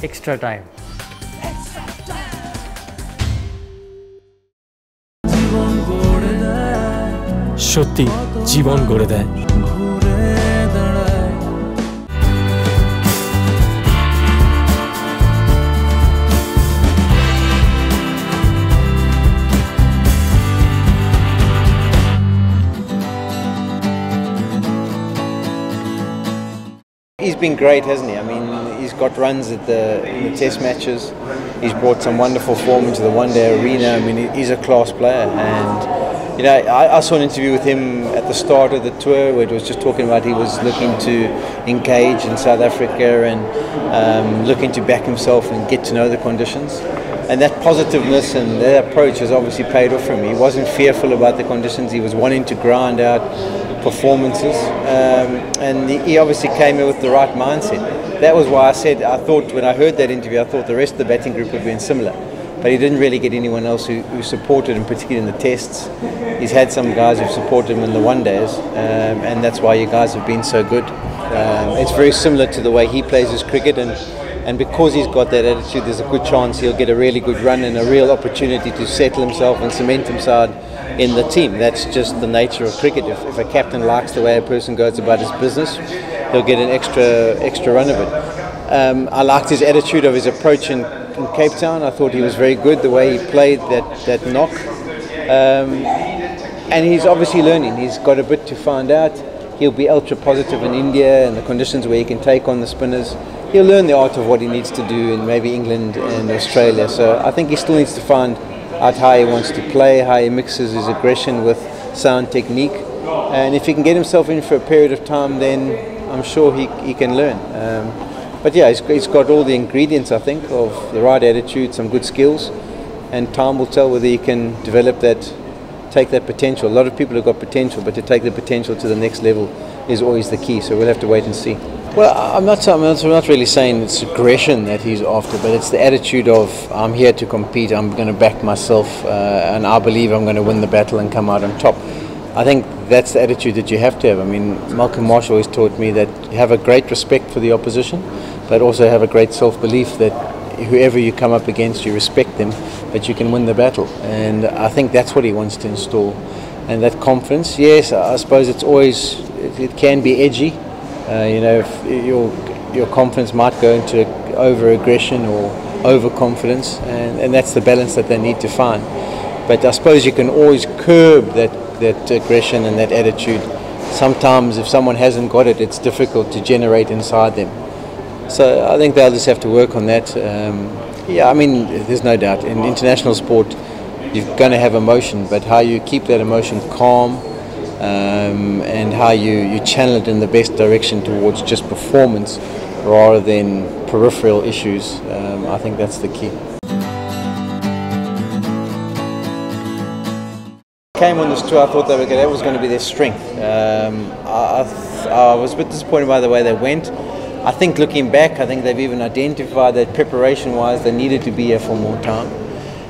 extra time. সত্যি জীবন গড়ে দেয়। He's been great, hasn't he? I mean, he's got runs in the test matches. He's brought some wonderful form into the one-day arena. I mean, he's a class player. And, you know, I saw an interview with him at the start of the tour where it was just talking about he was looking to engage in South Africa and looking to back himself and get to know the conditions. And that positiveness and that approach has obviously paid off for him. He wasn't fearful about the conditions. He was wanting to grind out performances, and he obviously came in with the right mindset. That was why I said, I thought when I heard that interview, I thought the rest of the batting group would have been similar, but he didn't really get anyone else who supported him, particularly in the tests. He's had some guys who've supported him in the one days, and that's why you guys have been so good. It's very similar to the way he plays his cricket, and because he's got that attitude, there's a good chance he'll get a really good run and a real opportunity to settle himself and cement himself in the team. That's just the nature of cricket. If a captain likes the way a person goes about his business, he'll get an extra run of it. I liked his attitude of his approach in Cape Town. I thought he was very good, the way he played that knock. And he's obviously learning. He's got a bit to find out. He'll be ultra positive in India and the conditions where he can take on the spinners. He'll learn the art of what he needs to do in maybe England and Australia. So I think he still needs to find out how he wants to play, how he mixes his aggression with sound technique. And if he can get himself in for a period of time, then I'm sure he can learn. But yeah, he's got all the ingredients, I think, of the right attitude, some good skills, and time will tell whether he can develop that, take that potential. A lot of people have got potential, but to take the potential to the next level is always the key, so we'll have to wait and see. Well, I'm not really saying it's aggression that he's after, but it's the attitude of, I'm here to compete, I'm going to back myself, and I believe I'm going to win the battle and come out on top. I think that's the attitude that you have to have. I mean, Malcolm Marshall always taught me that you have a great respect for the opposition, but also have a great self-belief that whoever you come up against, you respect them, but you can win the battle. And I think that's what he wants to install. And that confidence, yes, I suppose it's always, it can be edgy. You know, if your confidence might go into over-aggression or over-confidence, and that's the balance that they need to find. But I suppose you can always curb that aggression and that attitude. Sometimes if someone hasn't got it, it's difficult to generate inside them. So I think they'll just have to work on that. Yeah, I mean, there's no doubt. In international sport, you're going to have emotion, but how you keep that emotion calm, and how you channel it in the best direction towards just performance rather than peripheral issues, I think that's the key. Came on this tour, I thought that was going to be their strength. I was a bit disappointed by the way they went. I think looking back, I think they've even identified that preparation-wise they needed to be here for more time.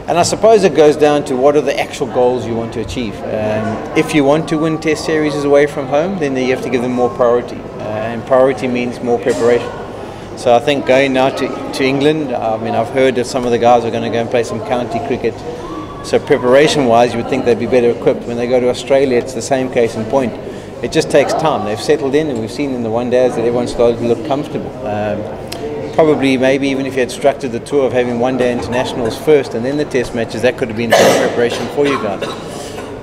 And I suppose it goes down to what are the actual goals you want to achieve. If you want to win test series away from home, then you have to give them more priority. And priority means more preparation. So I think going now to England, I mean, I've heard that some of the guys are going to go and play some county cricket. So preparation-wise, you would think they'd be better equipped. When they go to Australia, it's the same case in point. It just takes time. They've settled in, and we've seen in the one days that everyone's started to look comfortable. Probably, maybe even if you had structured the tour of having one-day internationals first and then the test matches, that could have been good preparation for you guys.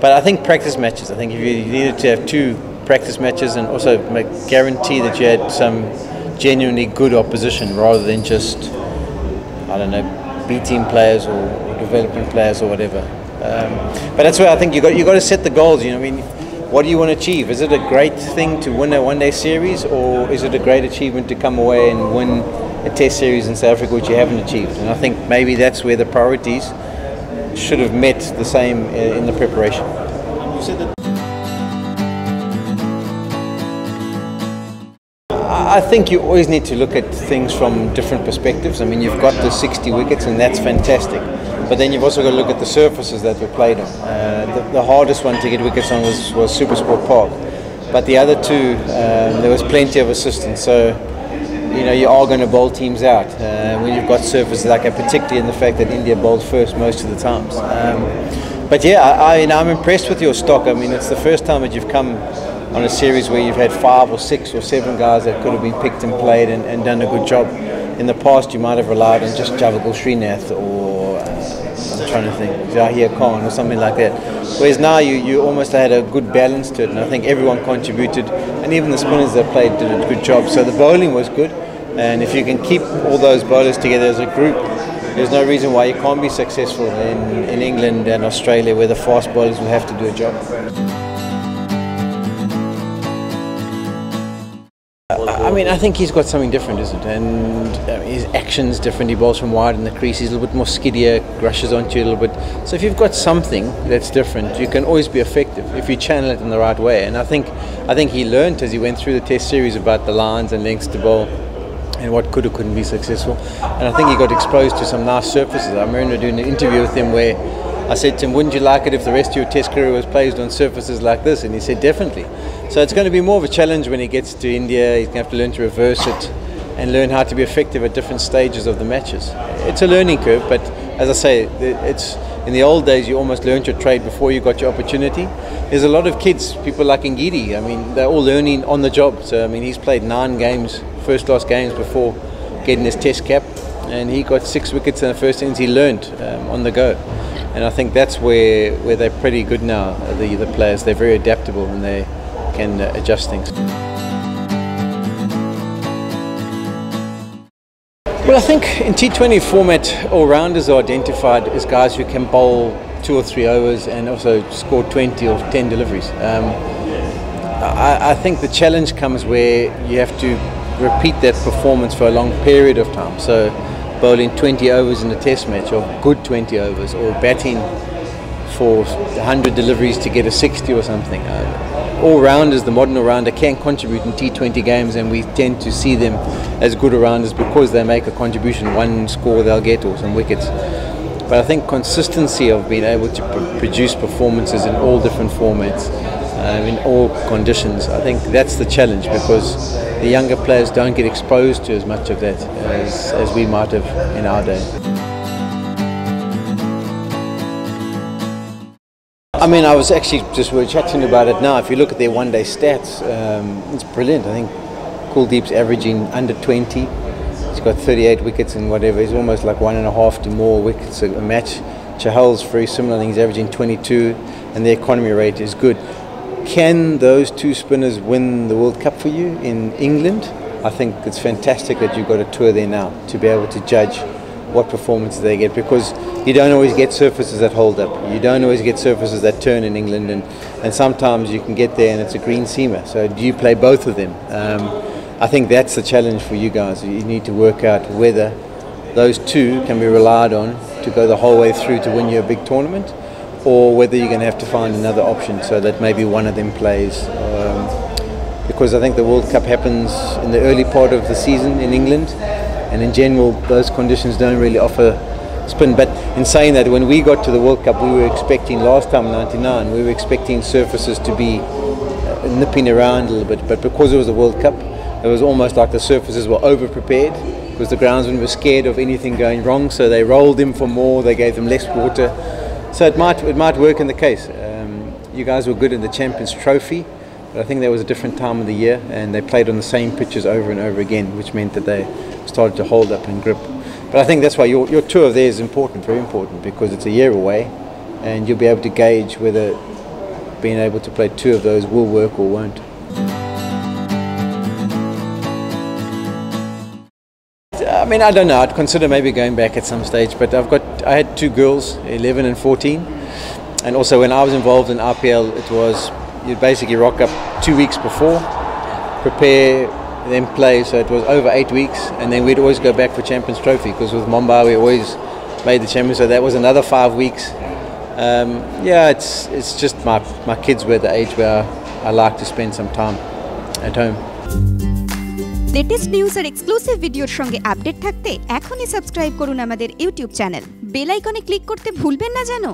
But I think practice matches. I think if you needed to have 2 practice matches and also guarantee that you had some genuinely good opposition rather than just, I don't know, B-team players or development players or whatever. But that's where I think you got to set the goals. You know, I mean, what do you want to achieve? Is it a great thing to win a one-day series, or is it a great achievement to come away and win a test series in South Africa which you haven't achieved? And I think maybe that's where the priorities should have met the same in the preparation. You said that I think you always need to look at things from different perspectives. I mean, you've got the 60 wickets and that's fantastic, but then you've also got to look at the surfaces that were played on. The hardest one to get wickets on was Supersport Park, but the other 2 there was plenty of assistance. So you are going to bowl teams out when you've got surfaces like that, particularly in the fact that India bowled first most of the times. But yeah, I'm impressed with your stock. I mean, it's the first time that you've come on a series where you've had 5 or 6 or 7 guys that could have been picked and played and done a good job. In the past, you might have relied on just Javagal Srinath or I'm trying to think, Zahir Khan or something like that. Whereas now you almost had a good balance to it, and I think everyone contributed, and even the spinners that played did a good job. So the bowling was good, and if you can keep all those bowlers together as a group, there's no reason why you can't be successful in England and Australia, where the fast bowlers will have to do a job. I mean, I think he's got something different, isn't it? And his action's different. He bowls from wide in the crease. He's a little bit more skiddier, rushes onto you a little bit. So if you've got something that's different, you can always be effective if you channel it in the right way. And I think he learned as he went through the Test series about the lines and lengths to bowl and what could or couldn't be successful. And I think he got exposed to some nice surfaces. I remember doing an interview with him where I said to him, wouldn't you like it if the rest of your Test career was played on surfaces like this? And he said, definitely. So it's going to be more of a challenge when he gets to India. He's going to have to learn to reverse it and learn how to be effective at different stages of the matches. It's a learning curve, but as I say, it's in the old days you almost learned your trade before you got your opportunity. There's a lot of kids, people like Ngidi, I mean, they're all learning on the job. So I mean, he's played 9 games, first-class games before getting his Test cap, and he got 6 wickets in the first innings. He learned on the go. And I think that's where they're pretty good now, the players. They're very adaptable and they can adjust things. Well, I think in T20 format, all-rounders are identified as guys who can bowl 2 or 3 overs and also score 20 or 10 deliveries. I think the challenge comes where you have to repeat that performance for a long period of time. So bowling 20 overs in a Test match, or good 20 overs, or batting for 100 deliveries to get a 60 or something. All-rounders, the modern all-rounder, can contribute in T20 games, and we tend to see them as good all-rounders because they make a contribution. 1 score they'll get or some wickets. But I think consistency of being able to produce performances in all different formats, in all conditions, I think that's the challenge, because the younger players don't get exposed to as much of that as we might have in our day. I mean, I was actually we're chatting about it now. If you look at their one-day stats, it's brilliant. I think Kuldeep's averaging under 20. He's got 38 wickets and whatever. He's almost like 1.5 to more wickets a match. Chahal's very similar. I think he's averaging 22, and the economy rate is good. Can those 2 spinners win the World Cup for you in England? I think it's fantastic that you've got a tour there now to be able to judge what performances they get, because you don't always get surfaces that hold up. You don't always get surfaces that turn in England, and sometimes you can get there and it's a green seamer. So do you play both of them? I think that's the challenge for you guys. You need to work out whether those 2 can be relied on to go the whole way through to win you a big tournament, or whether you're going to have to find another option so that maybe one of them plays. Because I think the World Cup happens in the early part of the season in England, and in general those conditions don't really offer spin. But in saying that, when we got to the World Cup, we were expecting, last time in '99, we were expecting surfaces to be nipping around a little bit, but because it was the World Cup, it was almost like the surfaces were over-prepared, because the groundsmen were scared of anything going wrong, so they rolled them for more, they gave them less water. So it might work in the case. You guys were good in the Champions Trophy, but I think that was a different time of the year, and they played on the same pitches over and over again, which meant that they started to hold up and grip. But I think that's why your tour there is important, very important, because it's a year away, and you'll be able to gauge whether being able to play 2 of those will work or won't. I mean, I don't know. I'd consider maybe going back at some stage, but I had 2 girls, 11 and 14, and also when I was involved in RPL, it was you'd basically rock up 2 weeks before, prepare, then play. So it was over 8 weeks, and then we'd always go back for Champions Trophy, because with Mumbai we always made the Champions. So that was another 5 weeks. Yeah, it's just my kids were the age where I like to spend some time at home. Latest news আর exclusive ভিডিওর সঙ্গে update থাকতে এখনই subscribe করুন আমাদের YouTube channel. Bell আইকনে click করতে ভুলবেন না যেন।